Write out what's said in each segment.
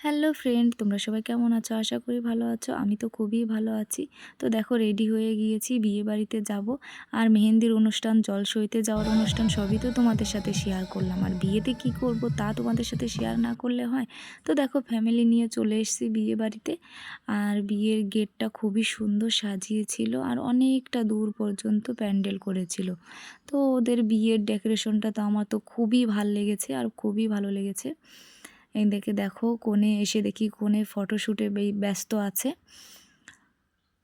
Hello friend, তোমরা সবাই কেমন আছো? আশা করি ভালো আছো। আমি তো খুবই ভালো আছি। তো দেখো, রেডি হয়ে গিয়েছি, বিয়ে বাড়িতে যাব। আর মেহেন্দির অনুষ্ঠান, জলসইতে যাওয়ার অনুষ্ঠান সবই তো তোমাদের সাথে শেয়ার করলাম। আর বিয়েতে কি করব তা তোমাদের সাথে শেয়ার না করলে হয়? তো দেখো, ফ্যামিলি নিয়ে চলে এসেছি বিয়ে বাড়িতে। আর বিয়ের গেটটা খুবই সুন্দর সাজিয়েছিল আর অনেকটা দূর পর্যন্ত প্যান্ডেল করেছিল। তো ওদের বিয়ের ডেকোরেশনটা তো আমার তো খুবই ভাল লেগেছে আর খুবই ভালো লেগেছে। এই দেখো, কনে এসে দেখি কনে ফটোশ্যুটে ব্যস্ত আছে।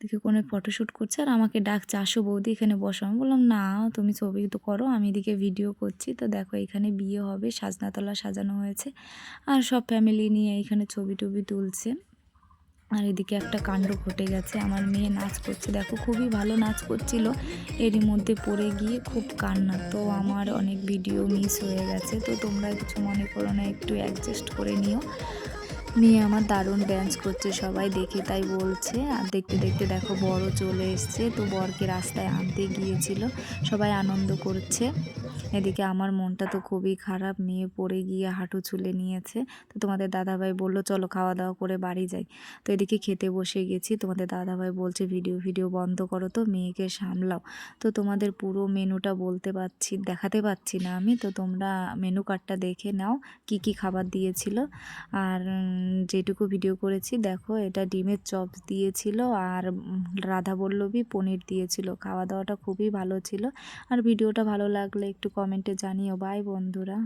দেখি কনে ফটোশ্যুট করছে আর আমাকে ডাকছে, আসো বৌদি এখানে বসো। আমি বললাম না, তুমি ছবি তো করো, আমি এদিকে ভিডিও করছি। তো দেখো, এখানে বিয়ে হবে, সাজনাতলা সাজানো হয়েছে আর সব ফ্যামিলি নিয়ে এখানে ছবি টবি তুলছে। আর এদিকে একটা কাণ্ড ঘটে গেছে, আমার মেয়ে নাচ করছে, দেখো খুবই ভালো নাচ করছিল, এরই মধ্যে পড়ে গিয়ে খুব কান্না। তো আমার অনেক ভিডিও মিস হয়ে গেছে, তো তোমরা কিছু মনে করো না, একটু অ্যাডজাস্ট করে নিও। মেয়ে আমার দারুণ ড্যান্স করছে, সবাই দেখে তাই বলছে। আর দেখতে দেখতে দেখো বরও চলে এসছে, তো বরকে রাস্তায় আনতে গিয়েছিল, সবাই আনন্দ করছে। এদিকে আমার মনটা তো খুবই খারাপ, মেয়ে পড়ে গিয়ে হাঁটু ছুলে নিয়েছে। তো তোমাদের দাদাভাই বললো চলো খাওয়া দাওয়া করে বাড়ি যাই। তো এদিকে খেতে বসে গেছি, তোমাদের দাদাভাই বলছে ভিডিও বন্ধ করো, তো মেয়েকে সামলাও। তো তোমাদের পুরো মেনুটা দেখাতে পাচ্ছি না আমি, তো তোমরা মেনু কার্ডটা দেখে নাও কি কি খাবার দিয়েছিল। আর যেটুকু ভিডিও করেছি দেখো, এটা ডিমের চপ দিয়েছিল আর রাধাবল্লভী পনির দিয়েছিল। খাওয়া দাওয়াটা খুবই ভালো ছিল। আর ভিডিওটা ভালো লাগলে একটু কমেন্টে জানিও। বাই বন্ধুরা।